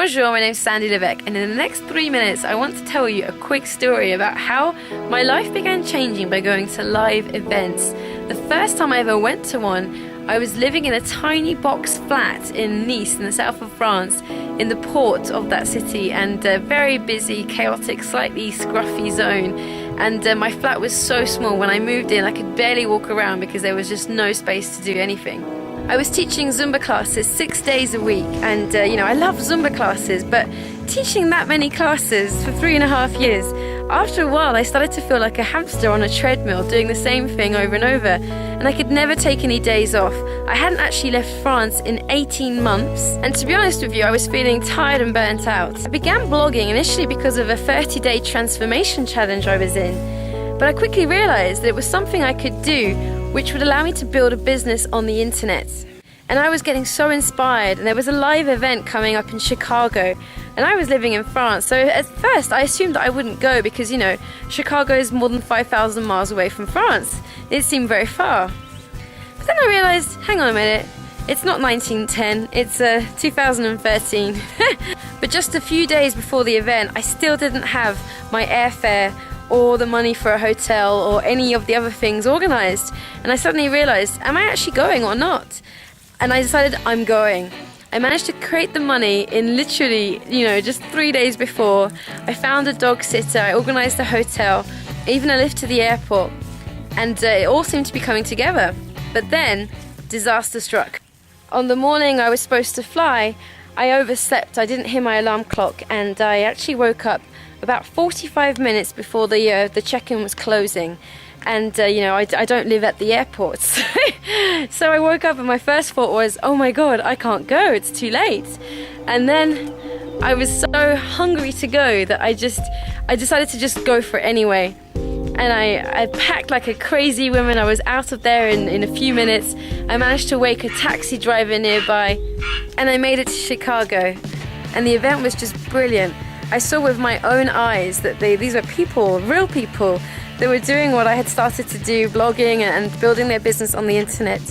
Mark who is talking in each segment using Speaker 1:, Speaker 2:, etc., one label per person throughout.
Speaker 1: Bonjour, my name's Sandy Levesque, and in the next 3 minutes I want to tell you a quick story about how my life began changing by going to live events. The first time I ever went to one, I was living in a tiny box flat in Nice in the south of France, in the port of that city, and a very busy, chaotic, slightly scruffy zone. And my flat was so small. When I moved in, I could barely walk around because there was just no space to do anything. I was teaching Zumba classes 6 days a week, and I love Zumba classes, but teaching that many classes for 3.5 years, after a while I started to feel like a hamster on a treadmill doing the same thing over and over, and I could never take any days off. I hadn't actually left France in 18 months, and to be honest with you, I was feeling tired and burnt out. I began blogging initially because of a 30-day transformation challenge I was in, but I quickly realized that it was something I could do which would allow me to build a business on the internet. And I was getting so inspired, and there was a live event coming up in Chicago, and I was living in France, so at first I assumed that I wouldn't go because, Chicago is more than 5,000 miles away from France. It seemed very far. But then I realized, hang on a minute, it's not 1910, it's 2013. But just a few days before the event, I still didn't have my airfare or the money for a hotel or any of the other things organized. And I suddenly realized, am I actually going or not? And I decided I'm going. I managed to create the money in literally, just 3 days before. I found a dog sitter, I organized a hotel, even a lift to the airport. And it all seemed to be coming together. But then, disaster struck. On the morning I was supposed to fly, I overslept. I didn't hear my alarm clock, and I actually woke up about 45 minutes before the check-in was closing. And I don't live at the airport, so I woke up and my first thought was, oh my god, I can't go, it's too late. And then I was so hungry to go that I decided to just go for it anyway. And I packed like a crazy woman. I was out of there in a few minutes. I managed to wake a taxi driver nearby, and I made it to Chicago. And the event was just brilliant. I saw with my own eyes that these were people, real people, that were doing what I had started to do, blogging and building their business on the internet,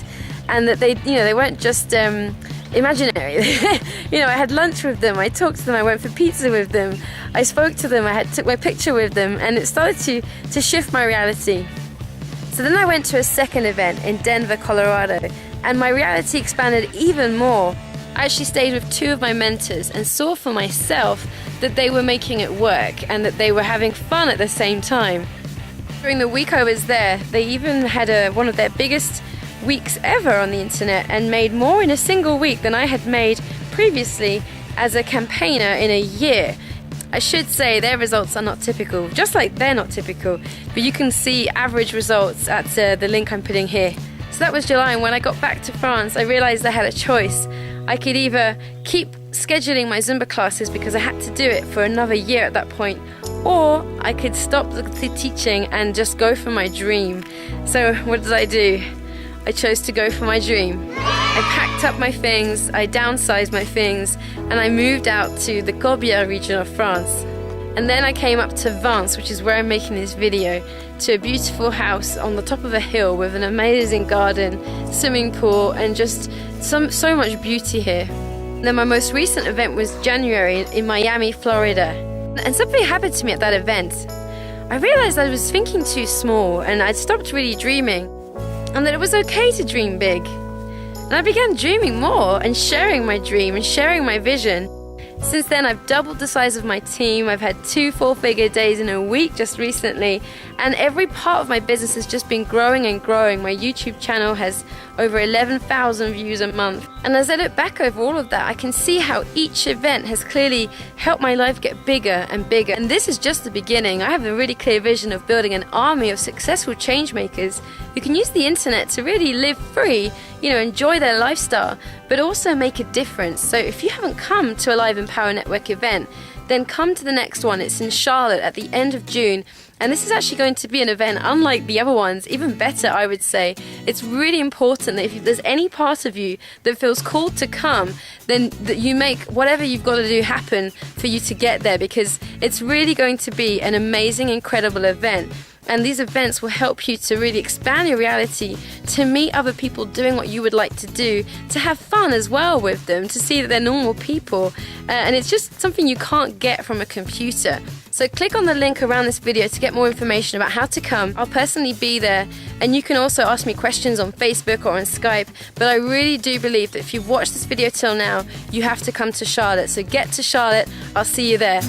Speaker 1: and that they weren't just imaginary. I had lunch with them, I talked to them, I went for pizza with them, I spoke to them, took my picture with them, and it started to shift my reality. So then I went to a second event in Denver, Colorado, and my reality expanded even more. I actually stayed with 2 of my mentors and saw for myself that they were making it work and that they were having fun at the same time. During the week I was there, they even had one of their biggest weeks ever on the internet and made more in a single week than I had made previously as a campaigner in a year. I should say their results are not typical, just like they're not typical, but you can see average results at the link I'm putting here. So that was July, and when I got back to France, I realized I had a choice. I could either keep scheduling my Zumba classes because I had to do it for another year at that point, or I could stop the teaching and just go for my dream. So what did I do? I chose to go for my dream. I packed up my things, I downsized my things, and I moved out to the Corbière region of France. And then I came up to Vence, which is where I'm making this video, to a beautiful house on the top of a hill with an amazing garden, swimming pool, and just so much beauty here. And then my most recent event was January in Miami, Florida. And something happened to me at that event. I realized I was thinking too small, and I'd stopped really dreaming, and that it was okay to dream big. And I began dreaming more and sharing my dream and sharing my vision. Since then, I've doubled the size of my team. I've had 2 4-figure days in a week just recently, and every part of my business has just been growing and growing. My YouTube channel has over 11,000 views a month. And as I look back over all of that, I can see how each event has clearly helped my life get bigger and bigger. And this is just the beginning. I have a really clear vision of building an army of successful change makers who can use the internet to really live free, enjoy their lifestyle, but also make a difference. So if you haven't come to a Live Empower Network event, then come to the next one. It's in Charlotte at the end of June. And this is actually going to be an event unlike the other ones, even better, I would say. It's really important that if there's any part of you that feels called to come, then that you make whatever you've got to do happen for you to get there, because it's really going to be an amazing, incredible event. And these events will help you to really expand your reality, to meet other people doing what you would like to do, to have fun as well with them, to see that they're normal people. And it's just something you can't get from a computer. So click on the link around this video to get more information about how to come. I'll personally be there, and you can also ask me questions on Facebook or on Skype. But I really do believe that if you've watched this video till now, you have to come to Charlotte. So get to Charlotte. I'll see you there.